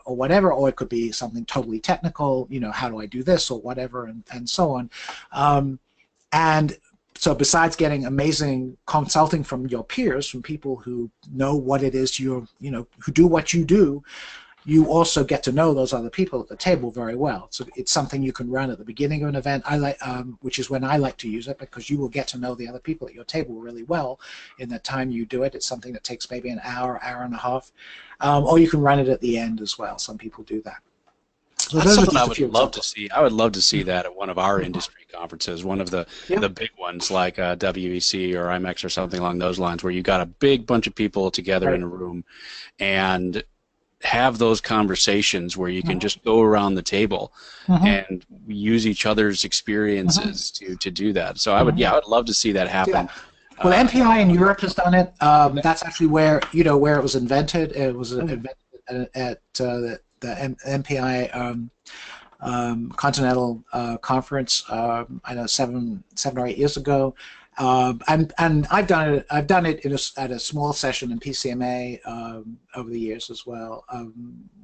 Speaker 3: whatever. Or it could be something totally technical. How do I do this or whatever, and so on. And so, besides getting amazing consulting from your peers, from people who know what it is who do what you do, you also get to know those other people at the table very well. So it's something you can run at the beginning of an event, which is when I like to use it, because you will get to know the other people at your table really well in the time you do it. It's something that takes maybe an hour, hour and a half, or you can run it at the end as well. Some people do that. So
Speaker 2: that's something I would love to see. I would love to see that at one of our industry conferences, one of the big ones like WEC or IMEX or something along those lines, where you got a big bunch of people together in a room and have those conversations where you can just go around the table and use each other's experiences to do that. So I would love to see that happen.
Speaker 3: Yeah. Well, MPI in Europe has done it. That's actually where it was invented. It was invented the MPI Continental Conference. I know 7 or 8 years ago, and I've done it at a small session in PCMA over the years as well,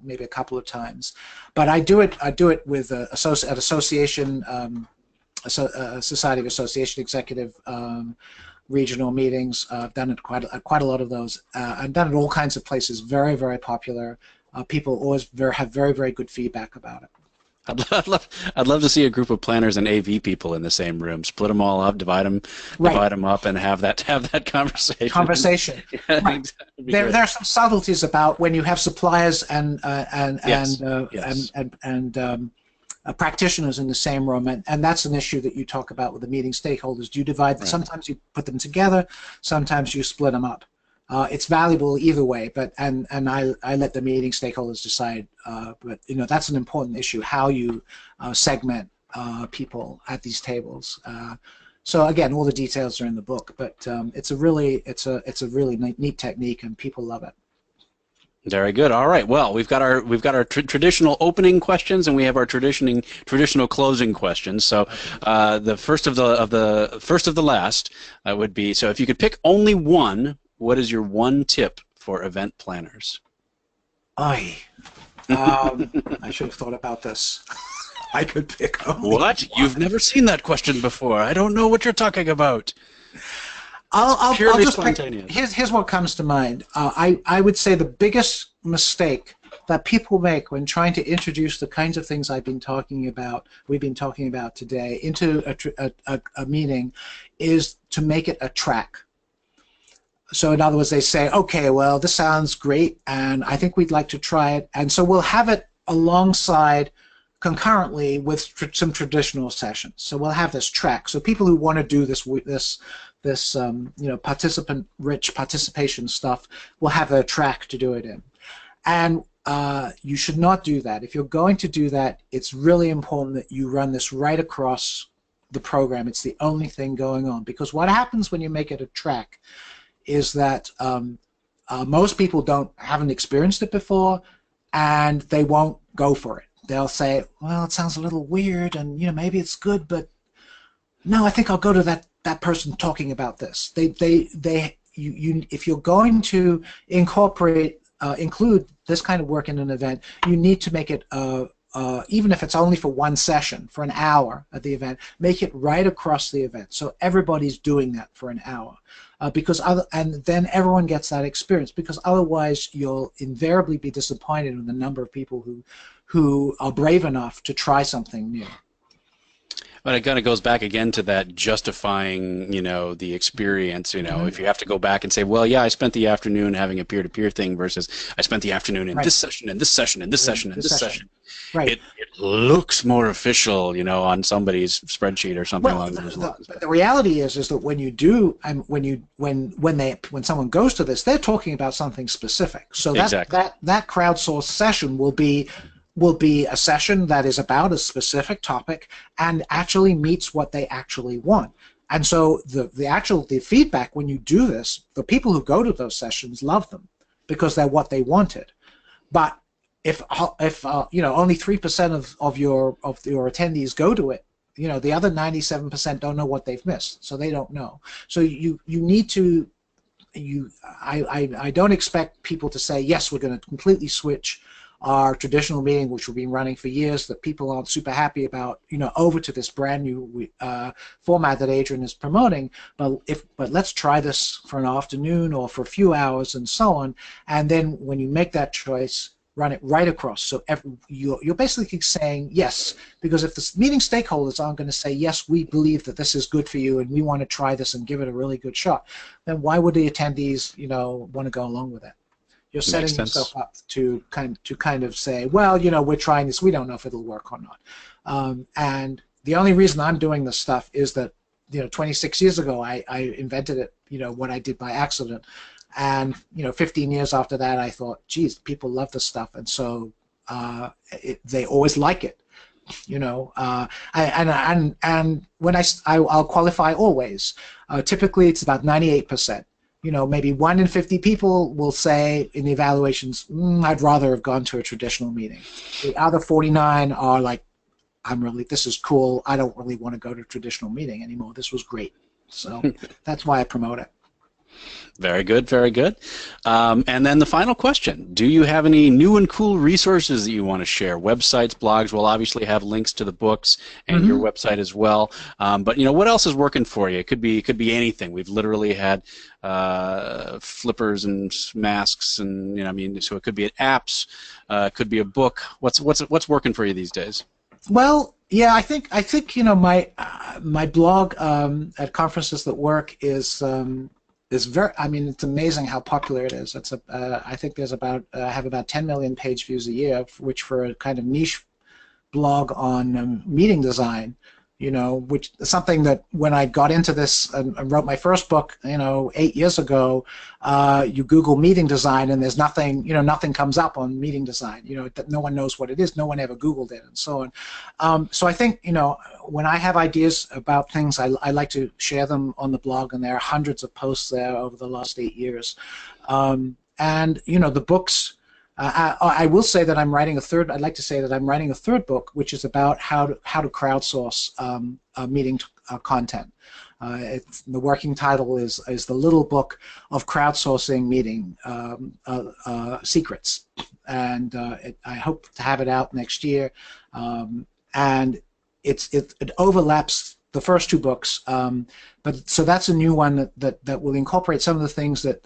Speaker 3: maybe a couple of times. But I do it with an association, Society of Association Executive regional meetings. I've done it quite a lot of those. I've done it all kinds of places. Very, very popular. People always have very, very good feedback about it.
Speaker 2: I'd love to see a group of planners and AV people in the same room. Split them all up, divide them up, and have that conversation.
Speaker 3: Yeah, right. There are some subtleties about when you have suppliers and practitioners in the same room, and that's an issue that you talk about with the meeting stakeholders. Do you divide? Right. Sometimes you put them together, sometimes you split them up. It's valuable either way, but and I let the meeting stakeholders decide. But that's an important issue: how you segment people at these tables. So again, all the details are in the book, but it's a really neat technique, and people love it.
Speaker 2: Very good. All right. Well, we've got our traditional opening questions, and we have our traditional closing questions. So, the first of the last would be: so if you could pick only one, what is your one tip for event planners?
Speaker 3: I should have thought about this. I could pick only
Speaker 2: what?
Speaker 3: One.
Speaker 2: You've never seen that question before. I don't know what you're talking about.
Speaker 3: I'll just
Speaker 2: spontaneous.
Speaker 3: Here's what comes to mind. I would say the biggest mistake that people make when trying to introduce the kinds of things we've been talking about today into a meeting is to make it a track. So in other words, they say, okay, well, this sounds great, and I think we'd like to try it, and so we'll have it alongside, concurrently with some traditional sessions. So we'll have this track. So people who want to do this participant-rich participation stuff will have a track to do it in. And you should not do that. If you're going to do that, it's really important that you run this right across the program. It's the only thing going on, because what happens when you make it a track is that most people haven't experienced it before, and they won't go for it. They'll say, well, it sounds a little weird, and maybe it's good, but no, I think I'll go to that person talking about this. If you're going to include this kind of work in an event, you need to make it even if it's only for one session, for an hour at the event, make it right across the event, so everybody's doing that for an hour. And then everyone gets that experience, because otherwise you'll invariably be disappointed with the number of people who are brave enough to try something new.
Speaker 2: But it kind of goes back again to that justifying, the experience. If you have to go back and say, well, yeah, I spent the afternoon having a peer-to-peer thing versus I spent the afternoon in this session, and this session, and this session, and this session.
Speaker 3: Right.
Speaker 2: It looks more official, on somebody's spreadsheet or something along those lines.
Speaker 3: But the reality is that when you do, and when someone goes to this, they're talking about something specific. So that crowdsourced session will be a session that is about a specific topic and actually meets what they actually want. And so the feedback when you do this, the people who go to those sessions love them because they're what they wanted. But if only 3% of your attendees go to it, the other 97% don't know what they've missed, so they don't know. So you need to. I don't expect people to say, yes, we're going to completely switch our traditional meeting, which we've been running for years, that people aren't super happy about, over to this brand new format that Adrian is promoting. But let's try this for an afternoon or for a few hours and so on. And then when you make that choice, run it right across. So you're basically saying yes, because if the meeting stakeholders aren't going to say, yes, we believe that this is good for you and we want to try this and give it a really good shot, then why would the attendees, want to go along with it? You're setting yourself up to kind of say, well, we're trying this. We don't know if it'll work or not. And the only reason I'm doing this stuff is that 26 years ago I invented it. What I did by accident, and 15 years after that I thought, geez, people love this stuff, and so they always like it. And when I'll qualify always. Typically it's about 98%. maybe 1 in 50 people will say in the evaluations, I'd rather have gone to a traditional meeting. The other 49 are like, this is cool. I don't really want to go to a traditional meeting anymore. This was great. So that's why I promote it.
Speaker 2: Very good, very good. And then the final question, do you have any new and cool resources that you want to share? Websites, blogs, we'll obviously have links to the books and your website as well. But what else is working for you? It could be anything. We've literally had flippers and masks and, so it could be apps, it could be a book. What's working for you these days?
Speaker 3: Well, yeah, I think my blog at Conferences That Work is very. It's amazing how popular it is. It's I think there's have about 10 million page views a year, which for a kind of niche blog on meeting design, which is something that when I got into this and wrote my first book, 8 years ago, you Google meeting design and there's nothing, nothing comes up on meeting design. That no one knows what it is, no one ever Googled it, and so on. So I think, when I have ideas about things, I like to share them on the blog, and there are hundreds of posts there over the last 8 years. And the books. I will say that I'm writing a third. I'd like to say that I'm writing a third book, which is about how to crowdsource meeting content. The working title is the Little Book of Crowdsourcing Meeting Secrets, and I hope to have it out next year. And it overlaps the first two books, but so that's a new one that will incorporate some of the things that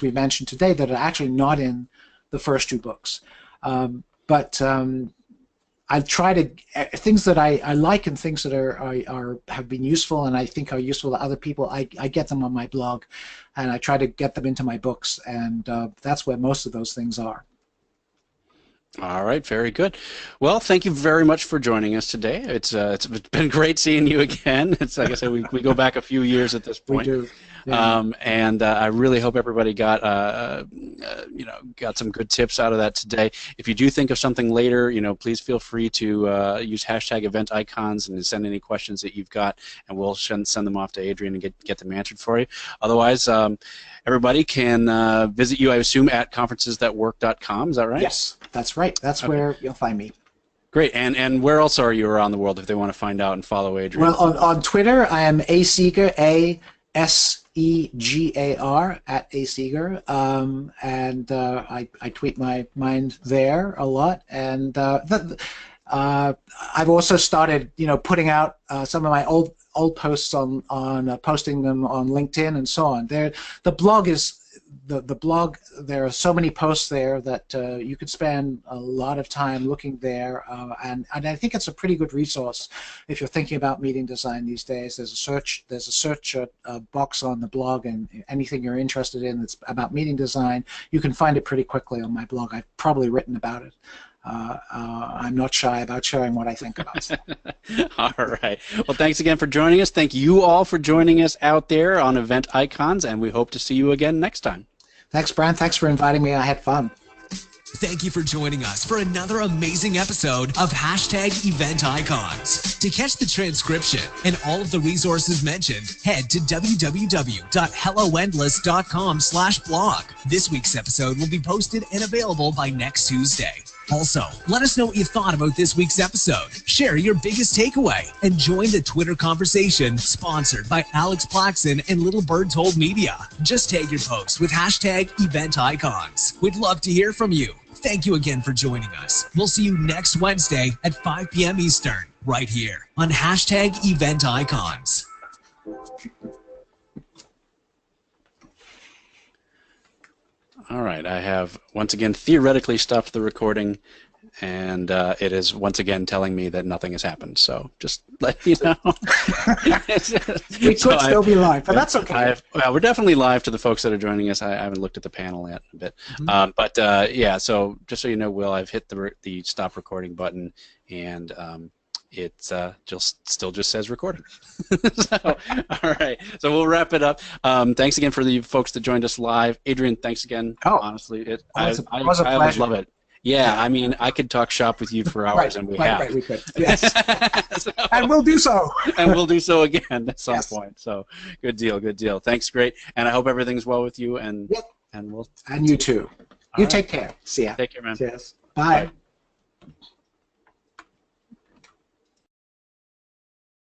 Speaker 3: we've mentioned today that are actually not in the first two books. But I try to things that I like and things that have been useful and I think are useful to other people. I get them on my blog, and I try to get them into my books, and that's where most of those things are.
Speaker 2: All right, very good. Well, thank you very much for joining us today. It's been great seeing you again. It's like I said, we go back a few years at this point.
Speaker 3: We do. Yeah.
Speaker 2: And I really hope everybody got got some good tips out of that today. If you do think of something later, please feel free to use #EventIcons and send any questions that you've got, and we'll send them off to Adrian and get them answered for you. Otherwise, everybody can visit you, I assume, at conferencesthatwork.com. Is that right?
Speaker 3: Yes, that's right. That's okay. Where you'll find me.
Speaker 2: Great. And where else are you around the world if they want to find out and follow Adrian?
Speaker 3: Well, on Twitter, I am Seeger, Segar at Seeger, and I tweet my mind there a lot, and I've also started putting out some of my old posts on posting them on LinkedIn and so on. The blog is the blog. There are so many posts there that you could spend a lot of time looking there, and I think it's a pretty good resource if you're thinking about meeting design these days. There's a search box on the blog, and anything you're interested in that's about meeting design, you can find it pretty quickly on my blog. I've probably written about it. I'm not shy about sharing what I think about it.
Speaker 2: All right. Well, thanks again for joining us. Thank you all for joining us out there on Event Icons, and we hope to see you again next time.
Speaker 3: Thanks, Brian. Thanks for inviting me. I had fun.
Speaker 1: Thank you for joining us for another amazing episode of #EventIcons. To catch the transcription and all of the resources mentioned, head to www.helloendless.com/blog. This week's episode will be posted and available by next Tuesday. Also, let us know what you thought about this week's episode. Share your biggest takeaway and join the Twitter conversation sponsored by Alex Plaxon and Little Bird Told Media. Just tag your post with #EventIcons. We'd love to hear from you. Thank you again for joining us. We'll see you next Wednesday at 5 p.m. Eastern, right here on #EventIcons.
Speaker 2: All right, I have once again theoretically stopped the recording, and it is once again telling me that nothing has happened. So just let you know.
Speaker 3: We could still be live, but that's okay.
Speaker 2: Well, we're definitely live to the folks that are joining us. I haven't looked at the panel yet a bit, but yeah. So just so you know, Will, I've hit the stop recording button, and it still just says recording. So, all right. So we'll wrap it up. Thanks again for the folks that joined us live. Adrian, thanks again.
Speaker 3: Oh,
Speaker 2: honestly,
Speaker 3: it was a
Speaker 2: I
Speaker 3: pleasure.
Speaker 2: always love it. Yeah, I mean, I could talk shop with you for hours, and we have.
Speaker 3: Right, we could. Yes. And we'll do so.
Speaker 2: And we'll do so again at some
Speaker 3: Yes.
Speaker 2: point. So, good deal, good deal. Thanks, great. And I hope everything's well with you, and
Speaker 3: Yep.
Speaker 2: and we'll.
Speaker 3: And you too.
Speaker 2: All
Speaker 3: You
Speaker 2: right.
Speaker 3: take care. See ya.
Speaker 2: Take care, man.
Speaker 3: Cheers. Bye.
Speaker 2: Bye.